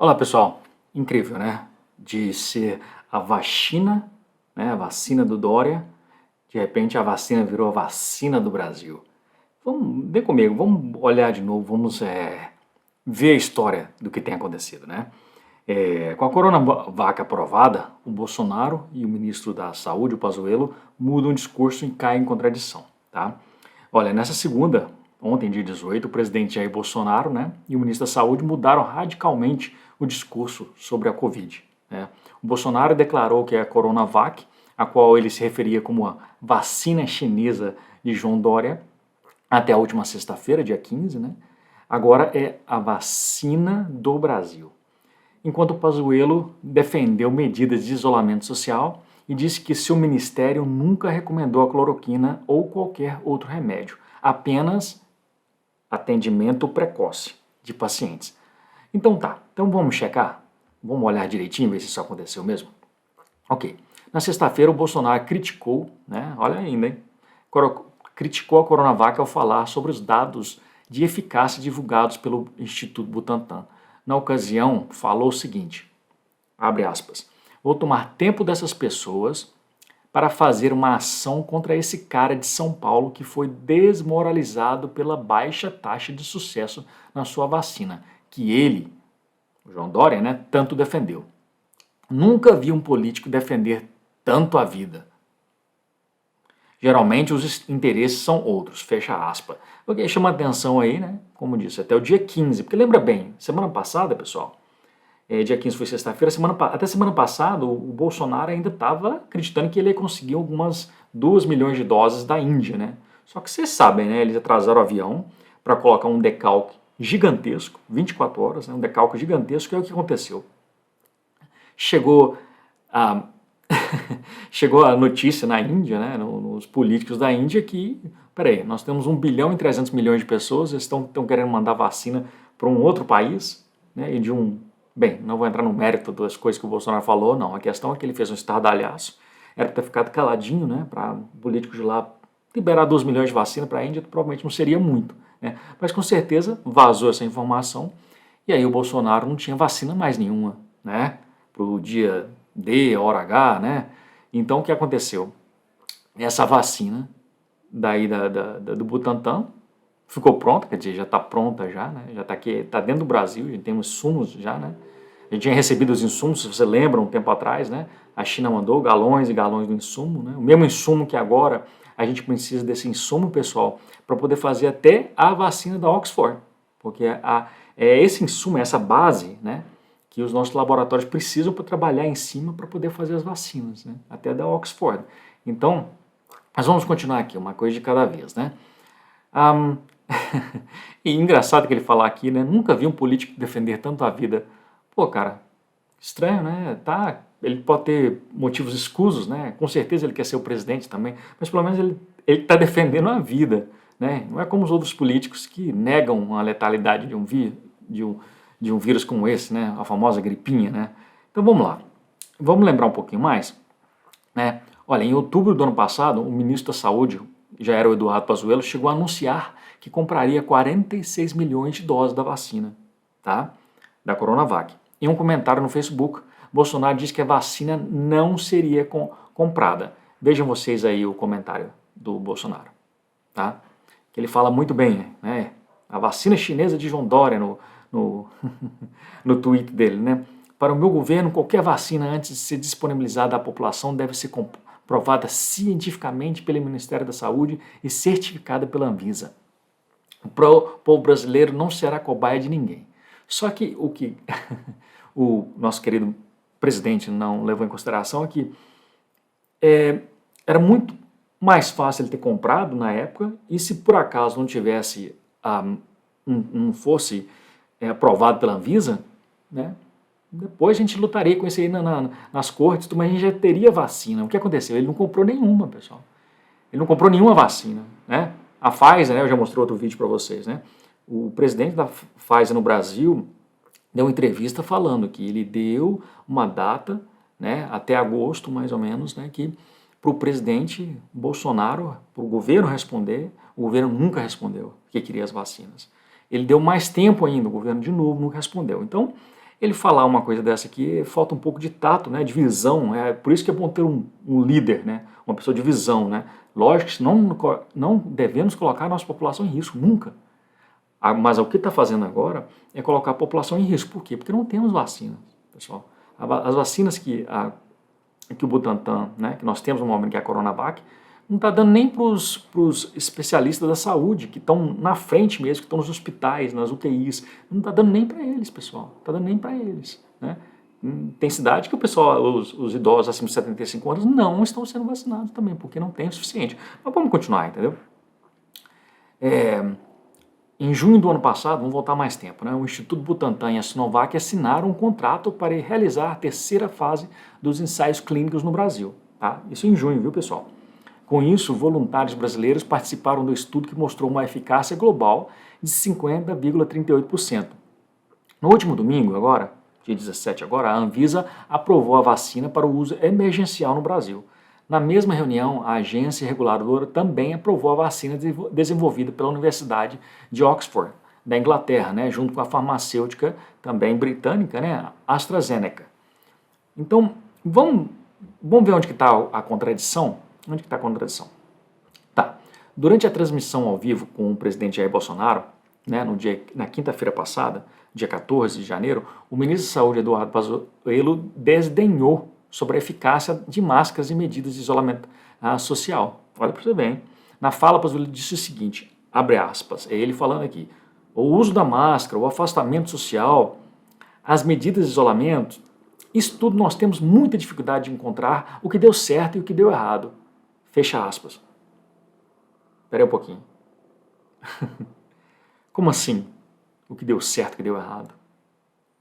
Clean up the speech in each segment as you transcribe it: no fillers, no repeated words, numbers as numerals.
Olá pessoal, incrível, né? De ser a vacina, né? A vacina do Dória, de repente a vacina virou a vacina do Brasil. Vem comigo, vamos olhar de novo, vamos ver a história do que tem acontecido, né? Com a Coronavac aprovada, o Bolsonaro e o ministro da Saúde, o Pazuello, mudam o discurso e caem em contradição, tá? Olha, nessa segunda, ontem, dia 18, o presidente Jair Bolsonaro, né, e o ministro da Saúde mudaram radicalmente o discurso sobre a Covid, né? O Bolsonaro declarou que a Coronavac, a qual ele se referia como a vacina chinesa de João Dória, até a última sexta-feira, dia 15, né, agora é a vacina do Brasil. Enquanto o Pazuello defendeu medidas de isolamento social e disse que seu ministério nunca recomendou a cloroquina ou qualquer outro remédio, apenas atendimento precoce de pacientes. Então vamos checar? Vamos olhar direitinho, ver se isso aconteceu mesmo? Ok. Na sexta-feira o Bolsonaro criticou, né, olha ainda, hein, criticou a Coronavac ao falar sobre os dados de eficácia divulgados pelo Instituto Butantan. Na ocasião, falou o seguinte, abre aspas, vou tomar tempo dessas pessoas para fazer uma ação contra esse cara de São Paulo que foi desmoralizado pela baixa taxa de sucesso na sua vacina, que ele, o João Dória, né, tanto defendeu. Nunca vi um político defender tanto a vida. Geralmente os interesses são outros, fecha aspas. Porque chama atenção aí, né, como disse, até o dia 15, porque lembra bem, semana passada, pessoal, dia 15 foi sexta-feira, até semana passada o Bolsonaro ainda estava acreditando que ele ia conseguir algumas 2 milhões de doses da Índia, né? Só que vocês sabem, né, eles atrasaram o avião para colocar um decalque gigantesco, 24 horas, né, um decalque gigantesco, e é o que aconteceu. Chegou a chegou a notícia na Índia, né, nos políticos da Índia, que, peraí, nós temos 1 bilhão e 300 milhões de pessoas, eles estão querendo mandar vacina para um outro país, né, e de um... Bem, não vou entrar no mérito das coisas que o Bolsonaro falou, não, a questão é que ele fez um estardalhaço, era para ter ficado caladinho, né, para políticos de lá liberar 2 milhões de vacina para a Índia, provavelmente não seria muito, né, mas com certeza vazou essa informação, e aí o Bolsonaro não tinha vacina mais nenhuma, né, para o dia D, hora H, né? Então o que aconteceu? Essa vacina daí do Butantan ficou pronta, quer dizer, já está pronta já, né? Já está aqui, está dentro do Brasil, a gente tem os insumos já, né? A gente tinha recebido os insumos, se você lembra, um tempo atrás, né? A China mandou galões e galões do insumo, né? O mesmo insumo que agora a gente precisa desse insumo, pessoal, para poder fazer até a vacina da Oxford, porque é esse insumo, essa base, né, que os nossos laboratórios precisam para trabalhar em cima para poder fazer as vacinas, né? Até da Oxford. Então, nós vamos continuar aqui, uma coisa de cada vez, né? E engraçado que ele falar aqui, né? Nunca vi um político defender tanto a vida. Pô, cara, estranho, né? Tá, ele pode ter motivos escusos, né? Com certeza ele quer ser o presidente também, mas pelo menos ele está defendendo a vida, né? Não é como os outros políticos que negam a letalidade de um vírus como esse, né? A famosa gripinha, né? Então vamos lá. Vamos lembrar um pouquinho mais, né? Olha, em outubro do ano passado, o ministro da Saúde, já era o Eduardo Pazuello, chegou a anunciar que compraria 46 milhões de doses da vacina, tá? Da Coronavac. Em um comentário no Facebook, Bolsonaro disse que a vacina não seria comprada. Vejam vocês aí o comentário do Bolsonaro, tá? Que ele fala muito bem, né? A vacina chinesa de João Dória no tweet dele, né? Para o meu governo, qualquer vacina antes de ser disponibilizada à população deve ser comprovada cientificamente pelo Ministério da Saúde e certificada pela Anvisa. O povo brasileiro não será cobaia de ninguém. Só que o que o nosso querido presidente não levou em consideração é que era muito mais fácil ele ter comprado na época, e se por acaso não tivesse, não fosse aprovado pela Anvisa, né, depois a gente lutaria com isso aí nas cortes, mas a gente já teria vacina. O que aconteceu? Ele não comprou nenhuma, pessoal. Ele não comprou nenhuma vacina, né? A Pfizer, né, eu já mostrei outro vídeo para vocês, né? O presidente da Pfizer no Brasil deu uma entrevista falando que ele deu uma data, né, até agosto mais ou menos, né, que para o presidente Bolsonaro, para o governo responder, o governo nunca respondeu que queria as vacinas. Ele deu mais tempo ainda, o governo de novo nunca respondeu. Então, Ele falar uma coisa dessa aqui, falta um pouco de tato, né, de visão, por isso que é bom ter um líder, né, uma pessoa de visão, né. Lógico que não devemos colocar a nossa população em risco, nunca. Mas o que está fazendo agora é colocar a população em risco. Por quê? Porque não temos vacinas, pessoal. As vacinas que o Butantan, né, que nós temos no momento, que é a Coronavac, não está dando nem para os especialistas da saúde, que estão na frente mesmo, que estão nos hospitais, nas UTIs. Não está dando nem para eles, pessoal. Não está dando nem para eles. Né? Tem cidade que o pessoal, os idosos acima de 75 anos, não estão sendo vacinados também, porque não tem o suficiente. Mas vamos continuar, entendeu? Em junho do ano passado, vamos voltar mais tempo, né? O Instituto Butantan e a Sinovac assinaram um contrato para realizar a terceira fase dos ensaios clínicos no Brasil. Tá? Isso em junho, viu, pessoal? Com isso, voluntários brasileiros participaram do estudo que mostrou uma eficácia global de 50,38%. No último domingo, agora, dia 17 agora, a Anvisa aprovou a vacina para o uso emergencial no Brasil. Na mesma reunião, a agência reguladora também aprovou a vacina desenvolvida pela Universidade de Oxford, da Inglaterra, né, junto com a farmacêutica também britânica, né, AstraZeneca. Então, vamos ver onde que está a contradição? Onde que está a contradição? Tá. Durante a transmissão ao vivo com o presidente Jair Bolsonaro, né, na quinta-feira passada, dia 14 de janeiro, o ministro da Saúde, Eduardo Pazuello, desdenhou sobre a eficácia de máscaras e medidas de isolamento social. Olha para você ver, hein? Na fala, Pazuello disse o seguinte, abre aspas, é ele falando aqui, o uso da máscara, o afastamento social, as medidas de isolamento, isso tudo nós temos muita dificuldade de encontrar o que deu certo e o que deu errado. Fecha aspas. Espera aí um pouquinho. Como assim? O que deu certo e o que deu errado?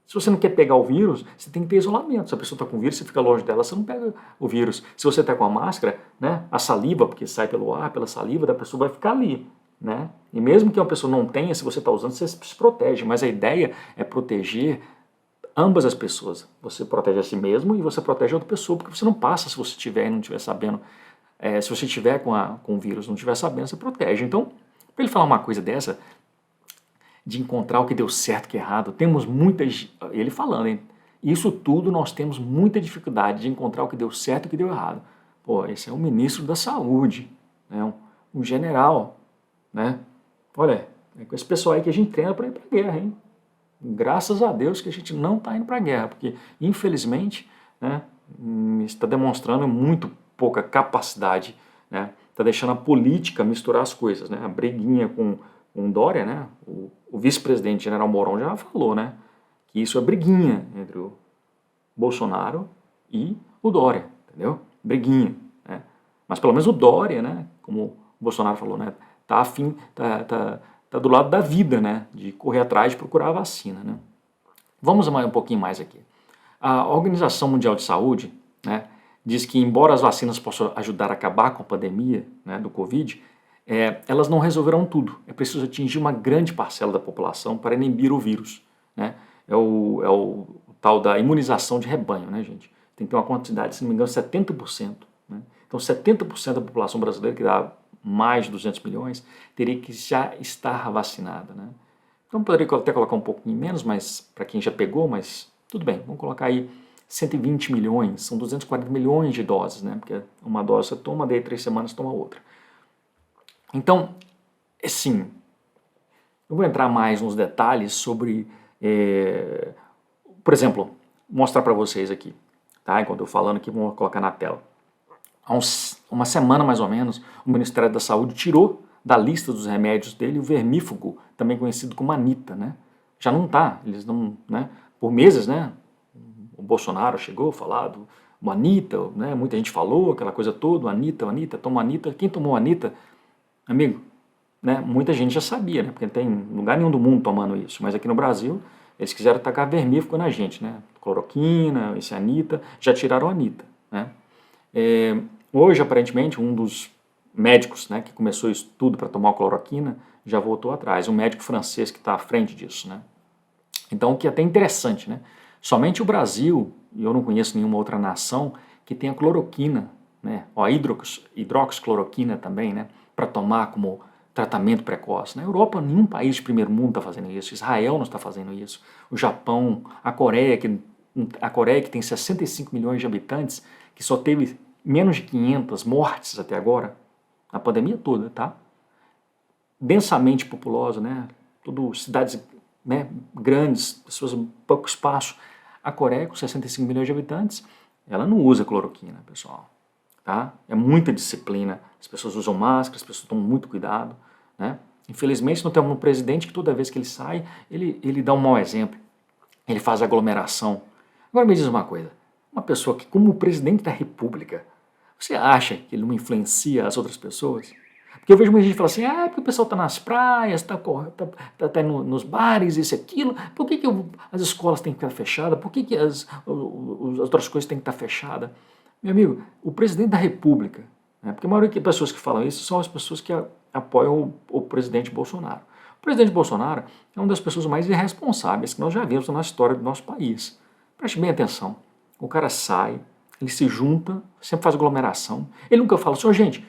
Se você não quer pegar o vírus, você tem que ter isolamento. Se a pessoa está com vírus, você fica longe dela, você não pega o vírus. Se você está com a máscara, né, a saliva, porque sai pelo ar, pela saliva da pessoa, vai ficar ali. Né? E mesmo que uma pessoa não tenha, se você está usando, você se protege. Mas a ideia é proteger ambas as pessoas. Você protege a si mesmo e você protege a outra pessoa, porque você não passa se você tiver e não estiver sabendo. Se você tiver com o vírus e não estiver sabendo, você protege. Então, para ele falar uma coisa dessa, de encontrar o que deu certo e o que errado, temos muitas... Ele falando, hein? Isso tudo nós temos muita dificuldade de encontrar o que deu certo e o que deu errado. Pô, esse é o ministro da Saúde, né? Um general, né? Olha, é com esse pessoal aí que a gente treina para ir para a guerra, hein? Graças a Deus que a gente não está indo para a guerra, porque infelizmente, né, está demonstrando muito pouca capacidade, né? Está deixando a política misturar as coisas, né? A briguinha com Dória, né? O vice-presidente general Mourão já falou, né? Que isso é briguinha entre o Bolsonaro e o Dória, entendeu? Briguinha, né? Mas pelo menos o Dória, né? Como o Bolsonaro falou, né? Tá do lado da vida, né? De correr atrás de procurar a vacina, né? Vamos um pouquinho mais aqui. A Organização Mundial de Saúde, né, diz que embora as vacinas possam ajudar a acabar com a pandemia, né, do Covid, elas não resolverão tudo. É preciso atingir uma grande parcela da população para inibir o vírus. Né? É o tal da imunização de rebanho, né, gente? Tem que ter uma quantidade, se não me engano, 70%. Né? Então, 70% da população brasileira, que dá mais de 200 milhões, teria que já estar vacinada. Né? Então, poderia até colocar um pouquinho menos, mas para quem já pegou, mas tudo bem, vamos colocar aí 120 milhões, são 240 milhões de doses, né? Porque uma dose você toma, daí 3 semanas toma outra. Então, sim, eu vou entrar mais nos detalhes sobre, por exemplo, mostrar para vocês aqui, tá? Enquanto eu falando aqui, vou colocar na tela. Há uma semana mais ou menos, o Ministério da Saúde tirou da lista dos remédios dele o vermífugo, também conhecido como Anita, né? Já não está, eles não, né? Por meses, né? O Bolsonaro chegou a falar do Anita, né? Muita gente falou aquela coisa toda, Anita, toma Anita. Quem tomou Anita, amigo, né? Muita gente já sabia, né? Porque não tem lugar nenhum do mundo tomando isso, mas aqui no Brasil eles quiseram tacar vermífugo na gente, né? Cloroquina, esse Anita, já tiraram a Anita, né? Hoje, aparentemente, um dos médicos, né, que começou o estudo para tomar cloroquina já voltou atrás, um médico francês que está à frente disso, né? Então, o que é até interessante, né? Somente o Brasil, e eu não conheço nenhuma outra nação, que tenha cloroquina, né? Ó, hidroxicloroquina também, né? Para tomar como tratamento precoce. Na Europa, nenhum país de primeiro mundo está fazendo isso. Israel não está fazendo isso. O Japão, a Coreia, que tem 65 milhões de habitantes, que só teve menos de 500 mortes até agora, na pandemia toda, tá? Densamente populosa, né? Tudo cidades, né, grandes, pessoas pouco espaço. A Coreia, com 65 milhões de habitantes, ela não usa cloroquina, pessoal. Tá? É muita disciplina, as pessoas usam máscara, as pessoas tomam muito cuidado. Né? Infelizmente, nós temos um presidente que toda vez que ele sai, ele dá um mau exemplo. Ele faz aglomeração. Agora me diz uma coisa, uma pessoa que, como presidente da república, você acha que ele não influencia as outras pessoas? Porque eu vejo muita gente falar assim, porque o pessoal está nas praias, está nos bares, isso e aquilo, por que as escolas têm que ficar fechadas, por que as outras coisas têm que estar fechadas? Meu amigo, o presidente da república, né, porque a maioria das pessoas que falam isso são as pessoas que apoiam o presidente Bolsonaro. O presidente Bolsonaro é uma das pessoas mais irresponsáveis que nós já vimos na história do nosso país. Preste bem atenção, o cara sai, ele se junta, sempre faz aglomeração, ele nunca fala, senhor, gente,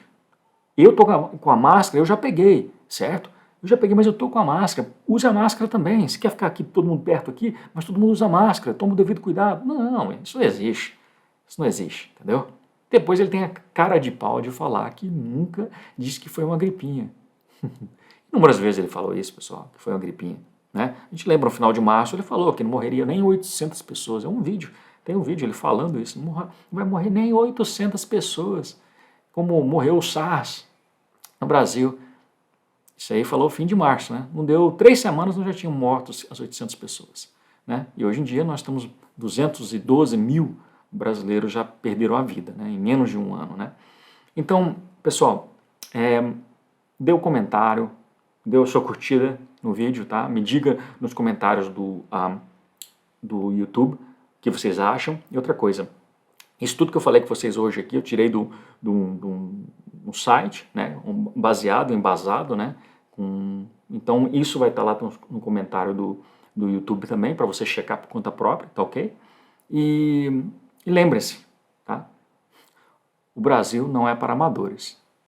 eu tô com a máscara, eu já peguei, certo? Eu já peguei, mas eu tô com a máscara. Use a máscara também. Se quer ficar aqui, todo mundo perto aqui, mas todo mundo usa máscara, toma o devido cuidado. Não, isso não existe. Isso não existe, entendeu? Depois ele tem a cara de pau de falar que nunca disse que foi uma gripinha. Inúmeras vezes ele falou isso, pessoal, que foi uma gripinha. Né? A gente lembra no final de março, ele falou que não morreria nem 800 pessoas. É um vídeo, tem um vídeo ele falando isso. Não vai morrer nem 800 pessoas, como morreu o SARS no Brasil. Isso aí falou fim de março, né? Não deu 3 semanas, nós já tínhamos morto as 800 pessoas. Né? E hoje em dia nós estamos 212 mil brasileiros já perderam a vida, né? Em menos de um ano. Né? Então, pessoal, dê o comentário, dê a sua curtida no vídeo, tá? Me diga nos comentários do YouTube o que vocês acham. E outra coisa, isso tudo que eu falei com vocês hoje aqui, eu tirei do site, né, embasado, né, então isso vai estar lá no comentário do YouTube também, para você checar por conta própria, tá ok? E lembre-se, tá? O Brasil não é para amadores.